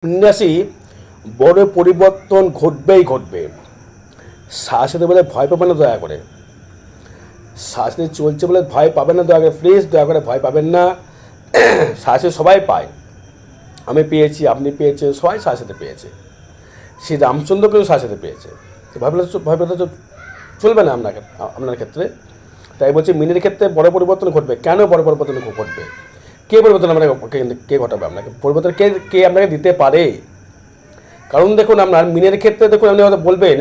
সন্ন্যাসী বড় পরিবর্তন ঘটবেই ঘটবে। সাথে বলে ভয় পাবেন না, দয়া করে সাথে চলছে বলে ভয় পাবেন না, দয়া করে প্লিজ দয়া করে ভয় পাবেন না। সাথে সবাই পায়, আমি পেয়েছি, আপনি পেয়েছেন, সবাই সাথে পেয়েছে। শ্রী রামচন্দ্র কিন্তু সাথে পেয়েছে। ভয় পেলে তো চলবে না আপনার ক্ষেত্রে। তাই বলছি মিনের ক্ষেত্রে বড় পরিবর্তন ঘটবে। কেন বড় পরিবর্তন ঘটবে? কে পরিবর্তন আপনাকে কে ঘটাবে? আপনাকে পরিবর্তন কে আপনাকে দিতে পারে? কারণ দেখুন, আপনার মিনের ক্ষেত্রে দেখুন, আপনি হয়তো বলবেন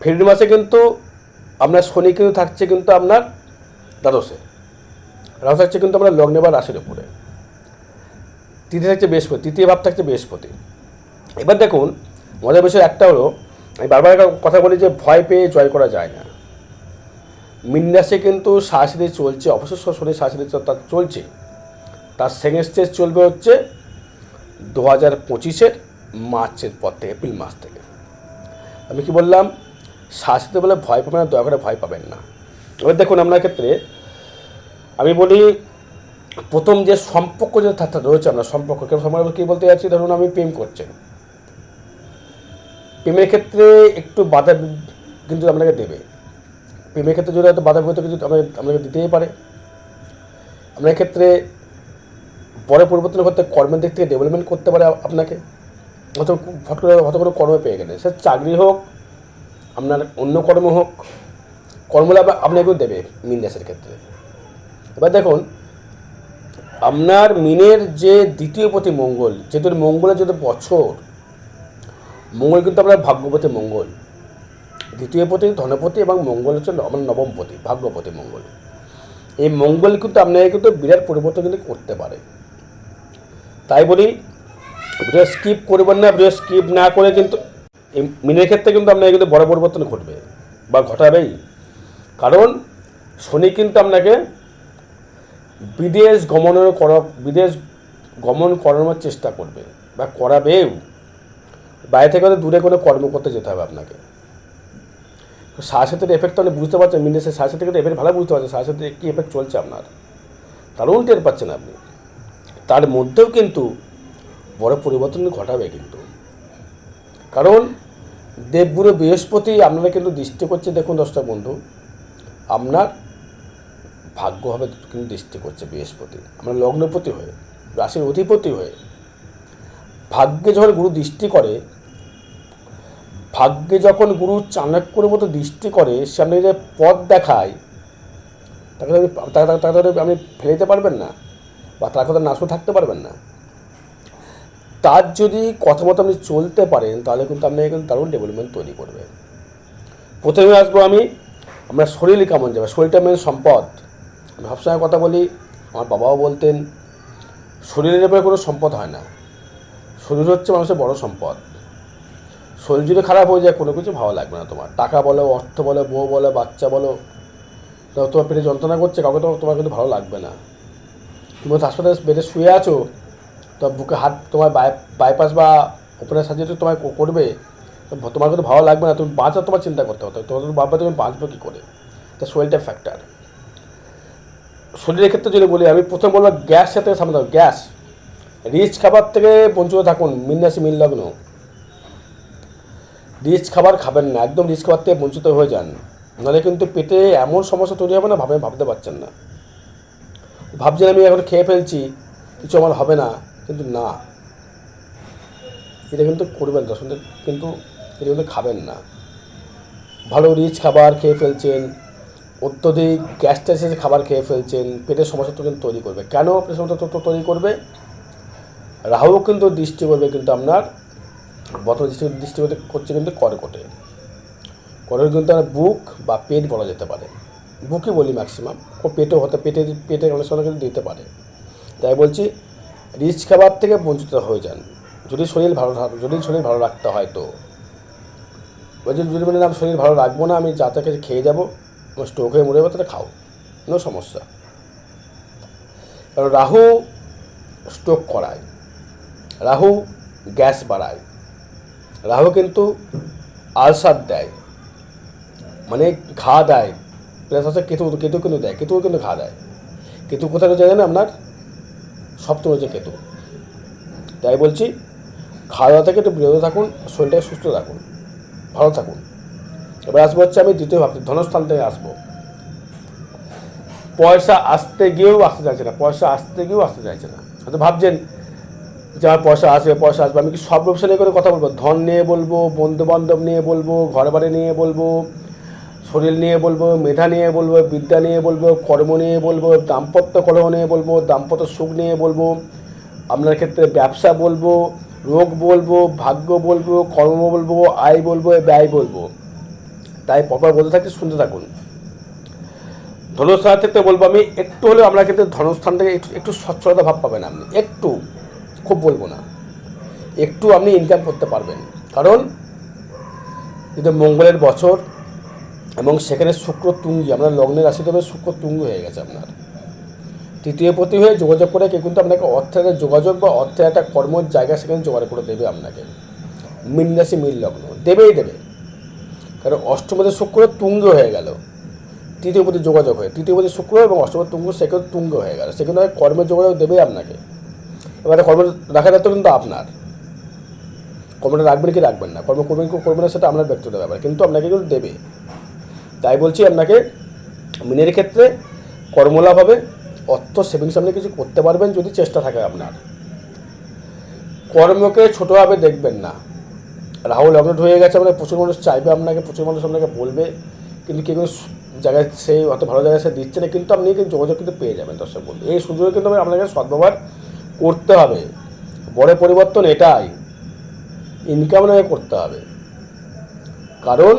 ফেব্রুয়ারি মাসে কিন্তু আপনার শনি কিন্তু থাকছে কিন্তু আপনার দ্বাদশে, রাহু থাকছে কিন্তু আপনার লগ্নে বা রাশির উপরে, তৃতীয় থাকছে বৃহস্পতি, তৃতীয় ভাব থাকছে বৃহস্পতি। এবার দেখুন, মজার বিষয় একটা হলো, আমি বারবার একটা কথা বলি যে ভয় পেয়ে জয় করা যায় না। মীন রাশি কিন্তু সাড়ে চলছে, অবশ্য শনি সাড়ে তার চলছে, তার সেকেন্ড স্টেজ চলবে হচ্ছে 2025 মার্চের পর থেকে, এপ্রিল মাস থেকে। আমি কি বললাম? শাস্তিতে বলে ভয় পাবেন না, দয়া করে ভয় পাবেন না। এবার দেখুন, আপনার ক্ষেত্রে আমি বলি, প্রথম যে সম্পর্ক যে রয়েছে, আপনার সম্পর্ক সম্পর্কে কী বলতে যাচ্ছি, ধরুন আপনি প্রেম করছেন, প্রেমের ক্ষেত্রে একটু বাধা কিন্তু আপনাকে দেবে। প্রেমের ক্ষেত্রে যদি হয়তো বাধা বিঘ্ন কিছু আপনাকে দিতেই পারে। আপনার ক্ষেত্রে বড় পরিবর্তন করতে কর্মের দিক থেকে ডেভেলপমেন্ট করতে পারে আপনাকে। হঠাৎ করে কর্মে পেয়ে গেলে, সে চাকরি হোক, আপনার অন্য কর্ম হোক, কর্মলাভ আপনাকেও দেবে মীন রাশির ক্ষেত্রে। এবার দেখুন, আপনার মিনের যে দ্বিতীয় পতি মঙ্গল, যেহেতু মঙ্গলের যদি বছর, মঙ্গল কিন্তু আপনার ভাগ্যপতি মঙ্গল, দ্বিতীয় পতি ধনপতি, এবং মঙ্গল হচ্ছে আমার নবমপতি, ভাগ্যপতি মঙ্গল। এই মঙ্গল কিন্তু আপনাকে কিন্তু বিরাট পরিবর্তন কিন্তু করতে পারে। তাই বলি, ভিডিও স্কিপ করবেন না। ভিডিও স্কিপ না করে কিন্তু এই মিনের ক্ষেত্রে কিন্তু আপনাকে কিন্তু বড় পরিবর্তন ঘটবে বা ঘটাবেই। কারণ শনি কিন্তু আপনাকে বিদেশ গমন করানোর চেষ্টা করবে বা করাবেও। বাইরে থেকে হয়তো দূরে কোনো কর্ম করতে যেতে হবে আপনাকে। সাথে এফেক্ট আপনি বুঝতে পারছেন, মিনেসের সাথে কিন্তু এফেক্ট ভালো বুঝতে পারছেন, সাথে কী এফেক্ট চলছে আপনার, তারও টের পাচ্ছেন আপনি। তার মধ্যেও কিন্তু বড় পরিবর্তন ঘটাবে কিন্তু। কারণ দেবগুরু বৃহস্পতি আপনারা কিন্তু দৃষ্টি করছে। দেখুন দর্শক বন্ধু, আপনার ভাগ্যভাবে কিন্তু দৃষ্টি করছে বৃহস্পতি, আপনার লগ্নপতি হয়ে, রাশির অধিপতি হয়ে। ভাগ্যে যখন গুরু দৃষ্টি করে, ভাগ্যে যখন গুরু চাণক্যর মতো দৃষ্টি করে, সে আপনাকে যে পথ দেখায়, তাকে আপনি ফেলে দিতে পারবেন না, বা তার কথা না শুনে থাকতে পারবেন না। তার যদি কথা মতো আপনি চলতে পারেন, তাহলে কিন্তু আপনাকে কিন্তু দারুণ ডেভেলপমেন্ট তৈরি করবে। প্রথমে আসবো আমি, আপনার শরীর কেমন যাবে। শরীরটা মেন সম্পদ। আমি সবসময় কথা বলি, আমার বাবাও বলতেন, শরীরের ব্যাপারে কোনো সম্পদ হয় না, শরীর হচ্ছে মানুষের বড় সম্পদ। শরীর যদি খারাপ হয়ে যায়, কোনো কিছু ভালো লাগবে না তোমার। টাকা বলো, অর্থ বলো, বউ বলো, বাচ্চা বলো, তোমার পেটে যন্ত্রণা করছে, কাউকে তোমার কিন্তু ভালো লাগবে না। তুমি হাসপাতালে বেডে শুয়ে আছো, তোমার বুকে হাত, তোমার বাইপাস বা ওপেনের সার্জারি তোমায় করবে, তোমার কিন্তু ভালো লাগবে না। তুমি বাঁচার তোমার চিন্তা করতে হতো, তোমার ভাববে তুমি বাঁচবে কী করে। তা শরীরটা ফ্যাক্টর। শরীরের ক্ষেত্রে যদি বলি, আমি প্রথম বলবো গ্যাস সাথে সামনে থাকুন। গ্যাস, রিচ খাবার থেকে বঞ্চিত থাকুন। মীন রাশি, মীন লগ্ন, রিচ খাবার খাবেন না, একদম রিচ খাবার থেকে বঞ্চিত হয়ে যান। নাহলে কিন্তু পেটে এমন সমস্যা তৈরি হবে না, ভাবতে পারছেন না। ভাবছেন আমি এখন খেয়ে ফেলছি, কিছু আমার হবে না, কিন্তু না, এটা কিন্তু করবেন না। কিন্তু এটা কিন্তু খাবেন না। ভালো রিচ খাবার খেয়ে ফেলছেন, অত্যধিক গ্যাস্ট্রাইটিসের খাবার খেয়ে ফেলছেন, পেটের সমস্যা তো কিন্তু তৈরি করবে। কেন পেটের সমস্যা তৈরি করবে? রাহু কিন্তু দৃষ্টি করবে কিন্তু আপনার বর্তমান দৃষ্টি করছে কিন্তু কর্কটে। কর্কট কিন্তু আপনার বুক বা পেট বলা যেতে পারে, বুকই বলি ম্যাক্সিমাম, পেটও হতে পেটের অনেক সময় কিন্তু দিতে পারে। তাই বলছি, রিচ খাবার থেকে বঞ্চিত হয়ে যান। যদি শরীর ভালো রাখতে হয়, তো যদি বলেন আমি শরীর ভালো রাখবো না, আমি যা তাকে খেয়ে যাবো, আমার স্ট্রোক হয়ে মরে যাবো, তাহলে খাও, কোনো সমস্যা। কারণ রাহু স্ট্রোক করায়, রাহু গ্যাস বাড়ায়, রাহু কিন্তু আলসার দেয়, মানে ঘা দেয়। প্লাস হচ্ছে কেতু কিন্তু দেয়, কেতুও কিন্তু ঘা দেয়। কেতু কোথায় রয়েছে জানেন? আপনার সপ্তম হচ্ছে কেতু। তাই বলছি, খাওয়া দাওয়া থেকে একটু বিরত থাকুন, শরীরটাকে সুস্থ রাখুন, ভালো থাকুন। এবার আসবো হচ্ছে আমি দ্বিতীয় ভাবছি, ধনস্থান থেকে আসবো। পয়সা আসতে গিয়েও আসতে চাইছে না, পয়সা আসতে গিয়েও আসতে চাইছে না। হয়তো ভাবছেন যে আমার পয়সা আসবে, পয়সা আসবে। আমি কি সব ব্যবসা নিয়ে করে কথা বলবো? ধন নিয়ে বলবো, বন্ধুবান্ধব নিয়ে বলবো, ঘর বাড়ি নিয়ে বলবো, শরীর নিয়ে বলবো, মেধা নিয়ে বলবো, বিদ্যা নিয়ে বলবো, কর্ম নিয়ে বলবো, দাম্পত্য কলহ নিয়ে বলবো, দাম্পত্য সুখ নিয়ে বলবো, আপনার ক্ষেত্রে ব্যবসা বলবো, রোগ বলবো, ভাগ্য বলবো, কর্ম বলবো, আয় বলবো, ব্যয় বলবো। তাই পরপর বলতে থাকতে শুনতে থাকুন। ধনুস্থান থেকে বলবো আমি, একটু হলেও আপনার ক্ষেত্রে ধনুস্থান থেকে একটু সচ্ছলতা ভাব পাবেন আপনি, একটু, খুব বলবো না, একটু আপনি ইনকাম করতে পারবেন। কারণ কিন্তু মঙ্গলের বছর এবং সেখানে শুক্র তুঙ্গি, আপনার লগ্নের রাশিতে শুক্র তুঙ্গি হয়ে গেছে আপনার তৃতীয় পতি হয়ে যোগাযোগ করে কেউ কিন্তু আপনাকে অর্থের যোগাযোগ বা অর্থের একটা কর্মের জায়গা সেখানে জোগাড় করে দেবে আপনাকে। মীন রাশি মীন লগ্ন দেবেই দেবে, কারণ অষ্টমতে শুক্র তুঙ্গ হয়ে গেল, তৃতীয় পতি যোগাযোগ হয়ে, তৃতীয় পতি শুক্র এবং অষ্টম তুঙ্গ সেখানে তুঙ্গ হয়ে গেল, সেখানে কর্মের যোগাযোগ দেবেই আপনাকে। এবারে কর্ম রাখার দায়িত্ব কিন্তু আপনার, কর্মটা রাখবেন কি রাখবেন না, কর্ম করবেন কি করবেন না সেটা আপনার ব্যক্তিগত ব্যাপার, কিন্তু আপনাকে কিন্তু দেবে। তাই বলছি আপনাকে মিনের ক্ষেত্রে কর্মলাভ হবে, অর্থ সেভিংস আপনি কিছু করতে পারবেন যদি চেষ্টা থাকে আপনার। কর্মকে ছোটোভাবে দেখবেন না। রাহু লগ্ন হয়ে গেছে, আপনার প্রচুর মানুষ চাইবে আপনাকে, প্রচুর মানুষ আপনাকে বলবে, কিন্তু কেউ জায়গায় সেই অত ভালো জায়গায় সে দিচ্ছে না, কিন্তু আপনি কিন্তু যোগাযোগ কিন্তু পেয়ে যাবেন দর্শক বলতে। এই সুযোগে কিন্তু আপনাকে সদ্ব্যবহার করতে হবে। বড় পরিবর্তন এটাই, ইনকাম নয় করতে হবে। কারণ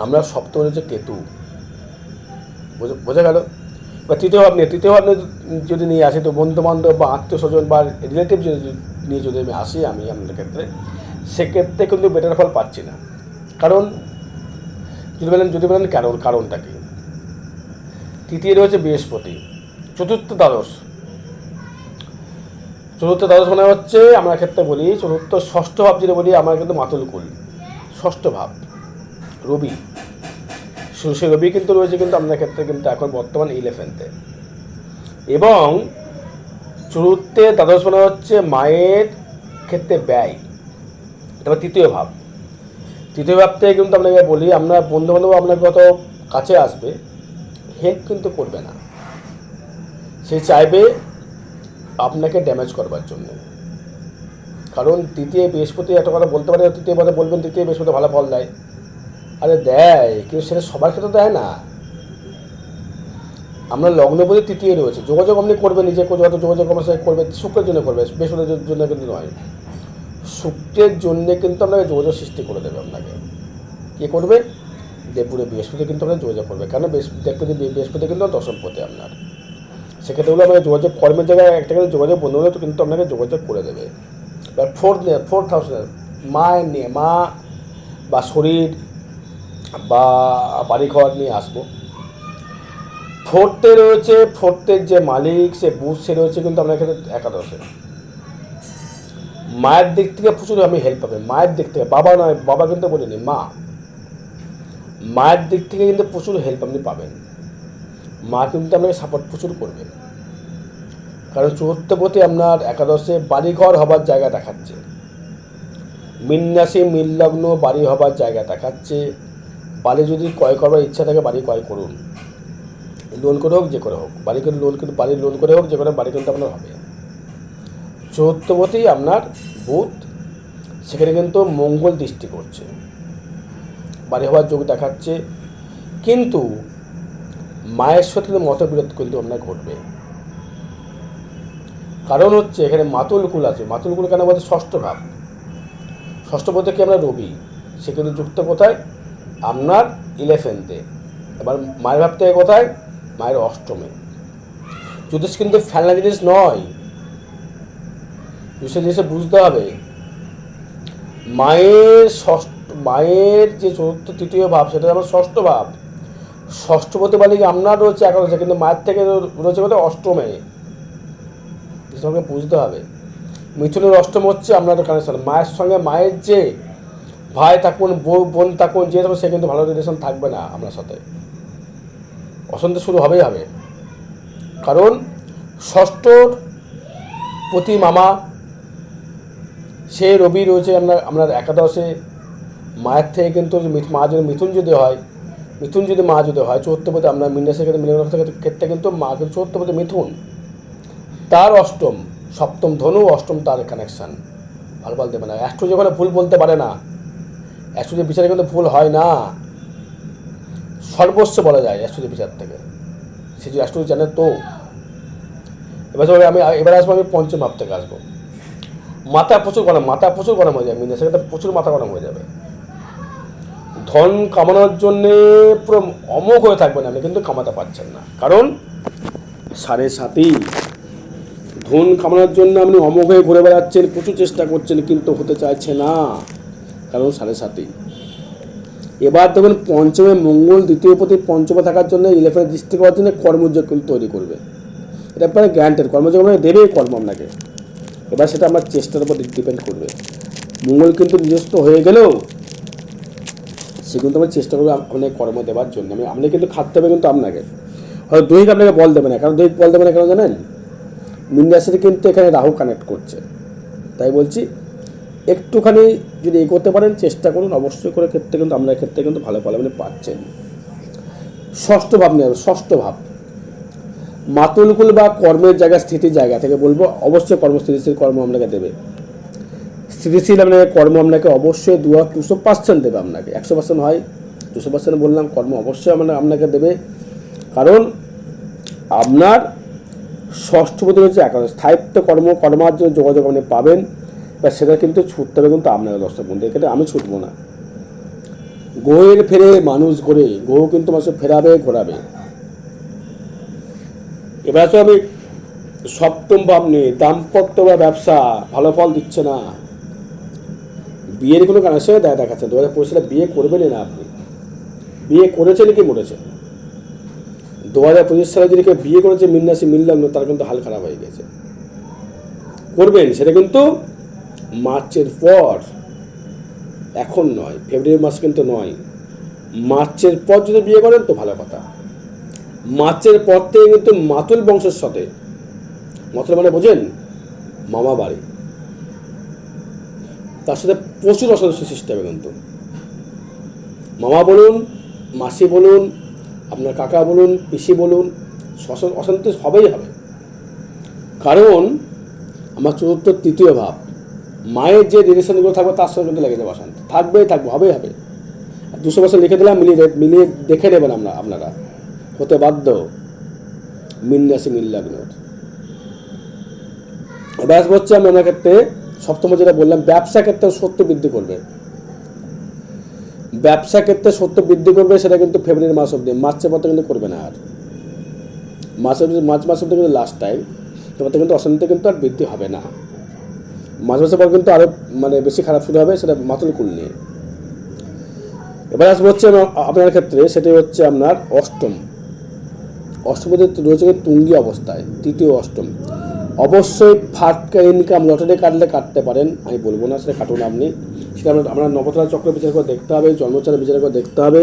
আমরা সপ্তম হচ্ছে কেতু, বোঝা গেল। বা তৃতীয় ভাব যদি নিয়ে আসি, তো বন্ধুবান্ধব বা আত্মীয় স্বজন বা রিলেটিভ নিয়ে যদি আমি আসি আমি আপনাদের ক্ষেত্রে, সেক্ষেত্রে কিন্তু বেটার ফল পাচ্ছি না। কারণ যদি বলেন কারণটা কি, তৃতীয় রয়েছে বৃহস্পতি, চতুর্থ দ্বাদশ মানে হচ্ছে আমার ক্ষেত্রে বলি চতুর্থ ষষ্ঠ ভাব যদি বলি, আমার কিন্তু মাতুলকুল ষষ্ঠ ভাব রবি, সেই রবি কিন্তু রয়েছে কিন্তু আপনার ক্ষেত্রে কিন্তু এখন বর্তমান 11th এবং চতুর্থে দ্বাদশ মানে হচ্ছে মায়ের ক্ষেত্রে ব্যয়। তারপর তৃতীয় ভাব থেকে কিন্তু আপনাকে বলি, আপনার বন্ধুবান্ধব আপনার কত কাছে আসবে, হেল্প কিন্তু করবে না, সে চাইবে আপনাকে ড্যামেজ করবার জন্য। কারণ তৃতীয় বৃহস্পতি একটা কথা বলতে পারে, তৃতীয় কথা বলবেন তৃতীয় বৃহস্পতি ভালো ফল দেয়, আরে দেয়, কিন্তু সেটা সবার ক্ষেত্রে দেয় না। আমরা লগ্নপতি তৃতীয় রয়েছে, যোগাযোগ আপনি করবেন, নিজে যত যোগাযোগ আমার সাথে করবে শুক্রের জন্য করবে, বৃহস্পতির জন্য কিন্তু নয়, শুক্রের জন্যে কিন্তু আপনাকে যোগাযোগ সৃষ্টি করে দেবে। আপনাকে কে করবে? দেবপুরে বৃহস্পতি কিন্তু আপনার যোগাযোগ করবে, কারণ বৃহস্পতি কিন্তু দশমপতি আপনার, সেক্ষেত্রে হলো আপনাকে যোগাযোগ কর্মের জায়গায় একটা করে যোগাযোগ বন্ধু হলে তো কিন্তু আপনাকে যোগাযোগ করে দেবে। এবার ফোর্থ হাউসে মায়ের নিয়ে, মা বা শরীর বা বাড়িঘর নিয়ে আসবো। ফোর্থের যে মালিক সে বুধ, সে রয়েছে কিন্তু আপনার ক্ষেত্রে একাদশে। মায়ের দিক থেকে প্রচুর আমি হেল্প পাবে, মায়ের দিক থেকে, বাবা নয়, বাবা কিন্তু বলিনি, মায়ের দিক থেকে কিন্তু প্রচুর হেল্প আপনি পাবেন। মা কিন্তু আপনাকে সাপোর্ট প্রচুর করবে, কারণ চতুর্থপতি আপনার একাদশে বাড়িঘর হবার জায়গা দেখাচ্ছে, মীন রাশি মীন লগ্ন বাড়ি হবার জায়গা দেখাচ্ছে। বাড়ি যদি ক্রয় করবার ইচ্ছা থাকে বাড়ি ক্রয় করুন, লোন করে হোক যে করে হোক, বাড়ি লোন করে হোক যে করে, বাড়ি কিন্তু আপনার হবে। চতুর্থপতি আপনার বুধ, সেখানে কিন্তু মঙ্গল দৃষ্টি করছে, বাড়ি হওয়ার যোগ দেখাচ্ছে, কিন্তু মায়ের সাথে কিন্তু মতবিরোধ কিন্তু আপনার ঘটবে। কারণ হচ্ছে এখানে মাতুলকুল আছে, মাতুলকুল কেন বলতে ষষ্ঠপতি কি আমরা রবি, সে কিন্তু যুক্ত কোথায় আপনার 11th। এবার মায়ের ভাব থেকে কোথায়, মায়ের অষ্টমে। জ্যোতিষ কিন্তু ফেলনা জিনিস নয়, জিনিসে বুঝতে হবে। মায়ের যে চতুর্থ তৃতীয় ভাব সেটা আমার ষষ্ঠ ভাব, ষষ্ঠপতি মালিক আপনার রয়েছে একাদশে, কিন্তু মায়ের থেকে রয়েছে কোথায় অষ্টমে, সঙ্গে বুঝতে হবে। মিথুনের অষ্টম হচ্ছে আপনার কানেকশন, মায়ের সঙ্গে মায়ের যে ভাই থাকুন, বোন থাকুন, যে থাকুন, সে কিন্তু ভালো রিলেশন থাকবে না আপনার সাথে, অশান্তি শুরু হবে। কারণ ষষ্ঠর প্রতি মামা সে রবি রয়েছে আপনার একাদশে। মায়ের থেকে কিন্তু মা যদি মিথুন যদি হয়, মিথুন যদি মা যদি হয় চতুর্থপতি, আপনার মিনাসের ক্ষেত্রে ক্ষেত্রে কিন্তু মা কিন্তু চতুর্থপতি মিথুন, তার অষ্টম, সপ্তম ধনু, অষ্টম তার কানেকশান। ভালো বলতে পারে না, অ্যাস্ট্রোলজি ওখানে ভুল বলতে পারে না, অ্যাস্ট্রোলজি বিচারে কিন্তু ভুল হয় না, সর্বস্ব বলা যায় অ্যাস্ট্রোলজি বিচার থেকে। সে যদি অ্যাস্ট্রোলজি জানে তো। এবার আসবো আমি পঞ্চম ভাব থেকে আসবো। মাথা প্রচুর গরম হয়ে যায়, মিনাসের ক্ষেত্রে প্রচুর মাথা গরম হয়ে যাবে। ধন কামানোর জন্যে পুরো অমোঘ হয়ে থাকবেন আপনি, কিন্তু কামাতে পারছেন না, কারণ 7.5। ধন কামানোর জন্য আপনি অমোঘ হয়ে ঘুরে বেড়াচ্ছেন, প্রচুর চেষ্টা করছেন, কিন্তু হতে চাইছে না, কারণ 7.5। এবার দেখুন পঞ্চমে মঙ্গল দ্বিতীয় প্রতি পঞ্চমে থাকার জন্য 11 দৃষ্টি করার জন্য কর্মযোগ কিন্তু তৈরি করবে। এটা আপনার গ্যারান্টেড, কর্মযোগ আপনাকে দেবেই কর্ম আপনাকে। এবার সেটা আমার চেষ্টার উপর ডিপেন্ড করবে। মঙ্গল কিন্তু নিজস্ব হয়ে গেলেও সে কিন্তু আমার চেষ্টা করবে আপনাকে কর্ম দেওয়ার জন্য। আপনি কিন্তু খাটতে হবে কিন্তু আপনাকে, হয়তো দৈহিক আপনাকে বল দেবে না। কারণ দৈহিক বল দেবে না কেন জানেন? মীন রাশিতে কিন্তু এখানে রাহু কানেক্ট করছে, তাই বলছি একটুখানি যদি এগোতে পারেন, চেষ্টা করুন অবশ্যই করে, ক্ষেত্রে কিন্তু আপনার ক্ষেত্রে কিন্তু ভালো ফল আপনি পাচ্ছেন। ষষ্ঠ ভাব নিয়ে হবে, ষষ্ঠ ভাব মাতুলকুল বা কর্মের জায়গা, স্থিতির জায়গা থেকে বলবো, অবশ্যই কর্মস্থিতিশীল কর্ম আপনাকে দেবে। স্থিতিশীল আপনাকে কর্ম আপনাকে অবশ্যই 200% দেবে আপনাকে। 100% হয়, 200% বললাম, কর্ম অবশ্যই আপনাকে দেবে। কারণ আপনার ষষ্ঠপতি হচ্ছে একাদশ, স্থায়িত্ব কর্মার জন্য যোগাযোগ আপনি পাবেন, বা সেটা কিন্তু ছুটতে হবে কিন্তু আপনাকে। দর্শক বন্ধু, এক্ষেত্রে আমি ছুটবো না। গ্রহের ফেরে মানুষ ঘোরে, গ্রহ কিন্তু মানুষ ফেরাবে ঘোরাবে। এবার তো আমি সপ্তম ভাব নিয়ে দাম্পত্য বা ব্যবসা ভালো ফল দিচ্ছে না। বিয়ের কোনো কানেকশন দেখাচ্ছে 2025 সালে বিয়ে করবেনই না আপনি। বিয়ে করেছেন কি মরেছেন? 2025 সালে যদি কেউ বিয়ে করেছে মীন রাশি মীন লগ্ন, তার কিন্তু হাল খারাপ হয়ে গেছে। করবেন সেটা কিন্তু মার্চের পর, এখন নয়, ফেব্রুয়ারি মাস কিন্তু নয়, মার্চের পর যদি বিয়ে করেন তো ভালো কথা। মার্চের পর থেকে কিন্তু মাতুল বংশের সাথে, মাতুল মানে বোঝেন, মামা বাড়ি, তার সাথে প্রচুর অসন্তোষ সৃষ্টি হবে কিন্তু। মামা বলুন, মাসি বলুন, আপনার কাকা বলুন, পিসি বলুন, অসন্তোষ হবেই হবে। কারণ আমার চতুর্থ তৃতীয় ভাব, মায়ের যে রিলেশনগুলো থাকবে তার সঙ্গে কিন্তু লেগে যাবে অশান্তি, থাকবে, হবেই হবে। 200% লিখে দিলাম, মিলিয়ে দেখে নেবেন আপনারা, হতে বাধ্য মীন রাশি মীন লগ্নের। এবার হচ্ছে আমি আমার ক্ষেত্রে সপ্তম যেটা বললাম, ব্যবসা ক্ষেত্রে সত্য বৃদ্ধি করবে। ব্যবসা ক্ষেত্রে সত্য বৃদ্ধি করবে, সেটা কিন্তু ফেব্রুয়ারি মাস অব্দি, মার্চের পর কিন্তু করবে না আর। মার্চ মাস অব্দি কিন্তু লাস্ট টাইম, তারপর কিন্তু অশান্তি কিন্তু আর বৃদ্ধি হবে না। মাসের পর কিন্তু আরও বেশি খারাপ শুরু হবে, সেটা মাতুল কুল নিয়ে। এবার আসবো হচ্ছে আপনার ক্ষেত্রে, সেটি হচ্ছে আপনার অষ্টমপতি রয়েছে তুঙ্গি অবস্থায়, তৃতীয় অষ্টম। অবশ্যই ফাটকা ইনকাম লটারি কাটতে পারেন, আমি বলবো না সেটা কাটুন আপনি। সেটা আমরা নবতারা চক্র বিচার করে দেখতে হবে, জন্মচারা বিচার করে দেখতে হবে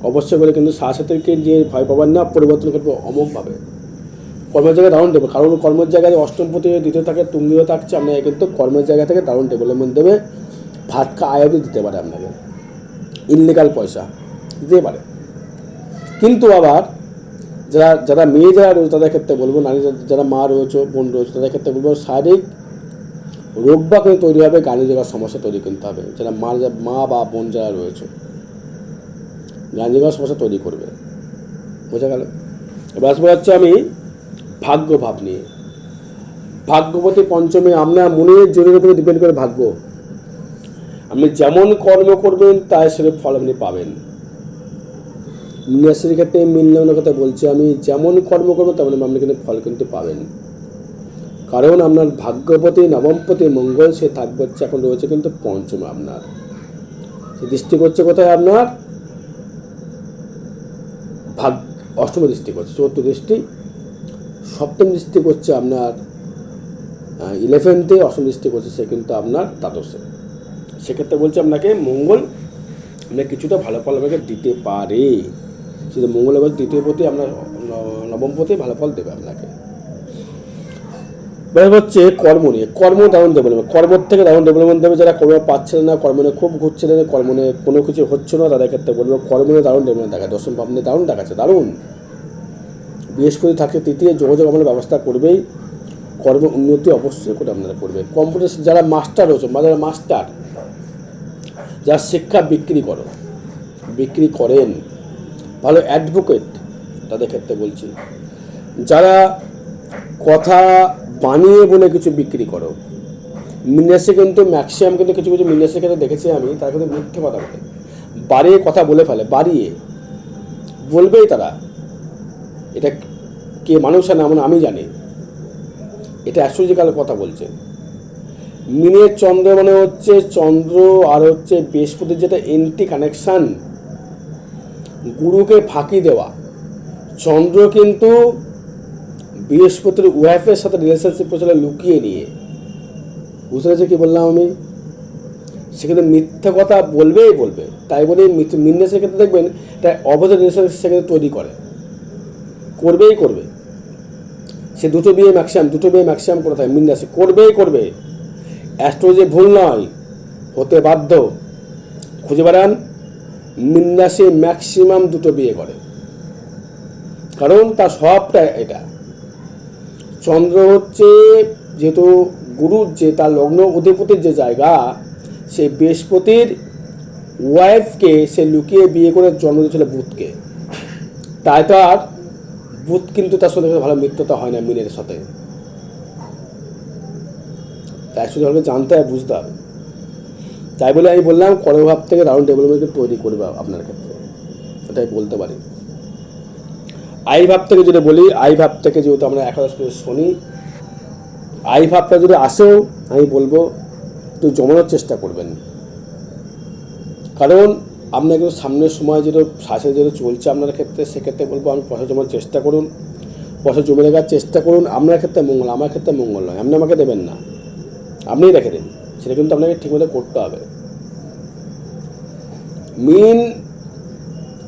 অবশ্যই করে। কিন্তু সাথে যে ভয় পাবেন না, পরিবর্তন করবে অমোঘভাবে। কর্মের জায়গায় দারুণ দেবে, কারণ কর্মের জায়গায় অষ্টমপতি দ্বিতীয় থাকে, তুঙ্গিও থাকছে, আপনাকে কিন্তু কর্মের জায়গা থেকে দারুণ ডেভেলপমেন্ট দেবে। ফাটকা আয় অবধি দিতে পারে আপনাকে, ইনলিগাল পয়সা দিতে পারে। কিন্তু আবার যারা মেয়ে যারা রয়েছে তাদের ক্ষেত্রে বলবো, নারী যারা মা রয়েছে, বোন রয়েছে, তাদের ক্ষেত্রে বলবো শারীরিক রোগ বা কিন্তু তৈরি হবে, গালি জায়গার সমস্যা তৈরি করতে হবে। যারা মা বা বোন যারা রয়েছে, গালি জায়গার সমস্যা তৈরি করবে, বোঝা গেল। এবার আসবো হচ্ছে আমি ভাগ্য ভাব নিয়ে। ভাগ্যপতি পঞ্চমে, আপনার মনের জোরের উপরে ডিপেন্ড করে ভাগ্য। আপনি যেমন কর্ম করবেন তাই সেরকম ফল আপনি পাবেন। মীন রাশির ক্ষেত্রে মীন লগ্নের কথা বলছি আমি, যেমন কর্ম করবেন তেমন আপনি কিন্তু ফল কিন্তু পাবেন। কারণ আপনার ভাগ্যপতি নবমপতি মঙ্গল, সে থাকবে হচ্ছে এখন রয়েছে কিন্তু পঞ্চমে আপনার। সে দৃষ্টি করছে কোথায়? আপনার অষ্টম দৃষ্টি করছে, চতুর্থ দৃষ্টি, সপ্তম দৃষ্টি করছে আপনার 11th, অষ্টম দৃষ্টি করছে সে কিন্তু আপনার দ্বাদশে। সেক্ষেত্রে বলছে আপনাকে মঙ্গল আপনাকে কিছুটা ভালো ফল আপনাকে দিতে পারে। শুধু মঙ্গল এবার দ্বিতীয় পতি, আপনার নবম পতি ভালো ফল দেবে আপনাকে। ব্যাপার হচ্ছে কর্ম নিয়ে, কর্ম দারুণ ডেভেলপমেন্ট, কর্মের থেকে দারুণ ডেভেলপমেন্ট দেবে। যারা কর্ম পাচ্ছিলেন না, কর্ম নিয়ে খুব ঘুরছিলেন, কর্ম নিয়ে কোনো কিছু হচ্ছে না, তাদের ক্ষেত্রে বলবো কর্ম নিয়ে দারুণ ডেভেলপমেন্ট দেখায়। দশম ভাব নিয়ে দারুণ দেখাচ্ছে, দারুণ। বৃহস্পতি থাকছে তৃতীয়, যোগাযোগ আপনার ব্যবস্থা করবেই, কর্ম উন্নতি অবশ্যই করে আপনারা করবে। কম্পিটিশন যারা মাস্টার রয়েছে বা যারা মাস্টার, যারা শিক্ষা বিক্রি করেন, ভালো অ্যাডভোকেট, তাদের ক্ষেত্রে বলছি। যারা কথা বানিয়ে বলে কিছু বিক্রি করো, মিনাসে কিন্তু ম্যাক্সিমাম কিন্তু কিছু কিছু মিনাসের ক্ষেত্রে দেখেছি আমি, তারা কিন্তু মিথ্যে কথা বলে, বাড়িয়ে কথা বলে ফেলে, বাড়িয়ে বলবেই তারা। এটা কে মানুষ না এমন আমি জানি, এটা অ্যাস্ট্রোলজিক্যাল কথা বলছে। মিনের চন্দ্র মানে হচ্ছে চন্দ্র আর হচ্ছে বৃহস্পতির যেটা এন্টি কানেকশান, গুরুকে ফাঁকি দেওয়া। চন্দ্র কিন্তু বৃহস্পতির ওয়াইফের সাথে রিলেশনশিপ করছিল লুকিয়ে নিয়ে, বুঝতে পেরেছি কি বললাম আমি? সেক্ষেত্রে মিথ্যা কথা বলবেই বলবে, তাই বলে মিন্নাসের ক্ষেত্রে দেখবেন তাই অবৈধ রিলেশনশিপ সেক্ষেত্রে তৈরি করবেই করবে। সে দুটো বিয়ে ম্যাক্সিমাম করে থাকে, মিন্নাসে করবে। অ্যাস্ট্রোলজি ভুল নয়, হতে বাধ্য। খুঁজে বেড়ান, মিন্নাসে ম্যাক্সিমাম দুটো বিয়ে করে, কারণ তার স্বভাবটা এটা। চন্দ্র হচ্ছে যেহেতু গুরুর যে তার লগ্ন অধিপতির যে জায়গা, সেই বৃহস্পতির ওয়াইফকে সে লুকিয়ে বিয়ে করে জন্ম দিয়েছিল বুধকে, তাই তার বুধ কিন্তু তার সাথে ভালো মিত্রতা হয় না মিনের সাথে। তাই শুধু আমাকে জানতে হবে, বুঝতে হবে। তাই বলে আমি বললাম কর্মভাব থেকে দারুণ ডেভেলপমেন্ট তৈরি করবে আপনার ক্ষেত্রে, এটাই বলতে পারি। আই ভাব থেকে যদি বলি, আই ভাব থেকে যেহেতু আমরা একাদশ শনি, আই ভাবটা যদি আসেও আমি বলবো একটু জমানোর চেষ্টা করবেন, কারণ আপনার কিন্তু সামনের সময় যেটা শ্বাসে যেটা চলছে আপনার ক্ষেত্রে, সেক্ষেত্রে বলবো আমি পয়সা জমানোর চেষ্টা করুন, পয়সা জমে রাখার চেষ্টা করুন। আপনার ক্ষেত্রে মঙ্গল, আমার ক্ষেত্রে মঙ্গল নয়। আপনি আমাকে দেবেন না, আপনিই রেখে দিন, সেটা কিন্তু আপনাকে ঠিকমতো করতে হবে। মিন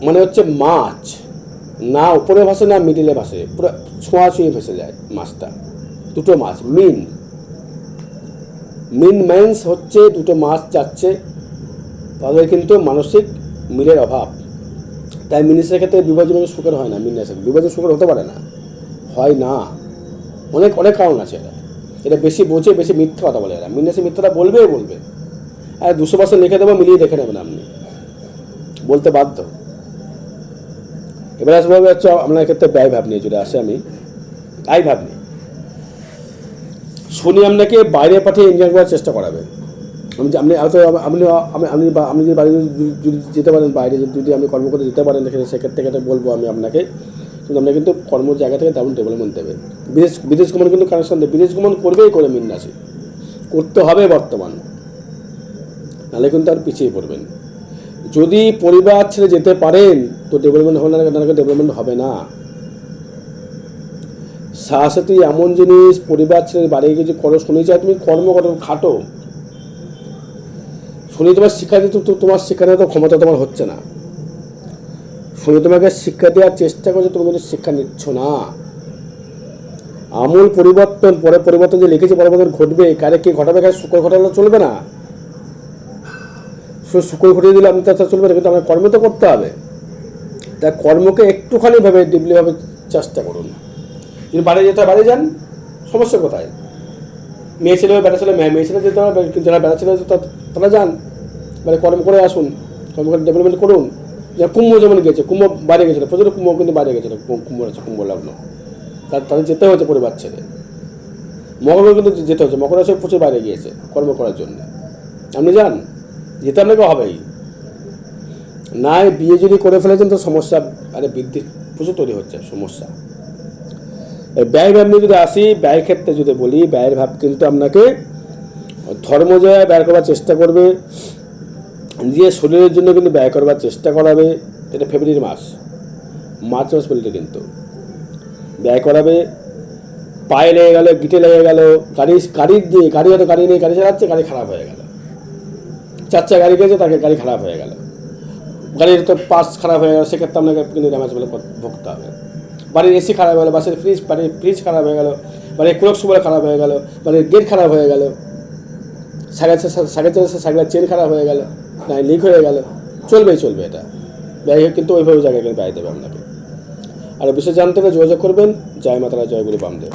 মানে হচ্ছে মাছ, না উপরে ভাসে না মিডিলে ভাসে, পুরো ছোঁয়াছুঁয়ে ভেসে যায় মাছটা। দুটো মাছ, মিন মেন্স হচ্ছে দুটো মাছ যাচ্ছে, তাদের কিন্তু মানসিক মিলের অভাব। তাই মিনিসের ক্ষেত্রে বিভাজন সুখের হয় না, মিনাসের বিভাজন সুখের হতে পারে না, হয় না। অনেক কারণ আছে। এটা বেশি বোঝে, বেশি মিথ্যা কথা বলে। এরা মিনাসে মিথ্যাটা বলবে। আর 200% লিখে দেবো, মিলিয়ে দেখে নেবেন আপনি, বলতে বাধ্য। এবার আসবো হচ্ছে আপনার ক্ষেত্রে ব্যয় ভাব নিয়ে যদি আসে, আমি আয় ভাব নিয়ে। শনি আপনাকে বাইরে পাঠিয়ে ইনকাম করার চেষ্টা করাবে। আপনি যদি বাইরে যদি যেতে পারেন, বাইরে যদি আপনি কর্ম করে যেতে পারেন, সেক্ষেত্রে বলবো আমি আপনাকে, কিন্তু আপনাকে কিন্তু কর্ম জায়গা থেকে তেমন ডেভেলপমেন্ট দেবে। বিদেশ গমন কিন্তু কানেকশন দেবে, বিদেশ গমন করে মিন রাশি, করতে হবে বর্তমান, নাহলে কিন্তু আর পিছিয়ে পড়বেন। যদি পরিবার ছেড়ে যেতে পারেন তো ডেভেলপমেন্ট হবে না, ডেভেলপমেন্ট হবে না। সাথে এমন জিনিস, পরিবার ছেড়ে বাড়ি গিয়ে করো, শুনে চাই তুমি কর্ম করো, খাটো। শুনে তোমার শিক্ষা দিতে, তো তোমার শিক্ষা দেওয়ার তো ক্ষমতা তোমার হচ্ছে না। শুনে তোমাকে শিক্ষা দেওয়ার চেষ্টা করছে, তুমি কিন্তু শিক্ষা নিচ্ছ না। আমূল পরিবর্তন, পরে পরিবর্তন যে লিখেছে পরিবর্তন ঘটবে, কারে কে ঘটাবে, কারে শুকর ঘটালে চলবে না। শুকর ঘটিয়ে দিলে আপনি তাছাড়া চলবে না, কিন্তু আমার কর্ম তো করতে হবে। তাই কর্মকে একটুখানি ভাবে ডিপলিভাবে চেষ্টা করুন। যদি বাড়ি যেতে হয় বাড়ি যান, সমস্যা কোথায়? মেয়ে ছেলে বেটা ছেলে মেয়ে ছেলে যেতে হবে, কিন্তু যারা বেটা ছেলে তারা যান, মানে কর্ম করে আসুন, কর্ম করে ডেভেলপমেন্ট করুন। যা কুম্ভ যেমন গেছে, কুম্ভ বাইরে গেছিলো, প্রচুর কুম্ভ কিন্তু বাইরে গেছিলো, কুম্ভ লগ্ন, তাদের যেতে হচ্ছে পরিবার ছেড়ে। মকর কিন্তু যেতে হচ্ছে, মকর রাশি প্রচুর বাইরে গিয়েছে কর্ম করার জন্য। আপনি যান, যেতে আপনাকে হবেই। না বিয়ে যদি করে ফেলেছেন তো সমস্যা, বৃদ্ধি প্রচুর তৈরি হচ্ছে সমস্যা। ব্যয় ভাব নিয়ে যদি আসি, ব্যয় ক্ষেত্রে যদি বলি, ব্যয়ের ভাব কিন্তু আপনাকে ধর্ম জায়গায় ব্যয় করার চেষ্টা করবে, নিজের শরীরের জন্য কিন্তু ব্যয় করবার চেষ্টা করাবে। এটা ফেব্রুয়ারি মার্চ মাস পর্যন্ত কিন্তু ব্যয় করাবে। পায়ে লেগে গেল, গিটে লেগে গেল, গাড়ি হয়তো গাড়ি নিয়ে গাড়ি চালাচ্ছে, গাড়ি খারাপ হয়ে গেল, 4 গাড়ি গেছে, তাকে গাড়ি খারাপ হয়ে গেল, গাড়ির তো পার্টস খারাপ হয়ে গেল, সেক্ষেত্রে আপনাকে কিন্তু ড্যামেজ বলে ভুগতে হবে। বাড়ির এসি খারাপ হয়ে গেলো, বাড়ির ফ্রিজ খারাপ হয়ে গেলো, মানে ক্রক্স বলে খারাপ হয়ে গেল, মানে গেট খারাপ হয়ে গেল, সাইকেলের চেন খারাপ হয়ে গেল, না লিক হয়ে গেল, চলবে এটা যাই হোক, কিন্তু ওইভাবে জায়গায় কিন্তু পাই দেবে আপনাকে। আর বিশেষ জানতে হলে যোগাযোগ করবেন। জয় মাতারা, জয় গুরু বামদেব।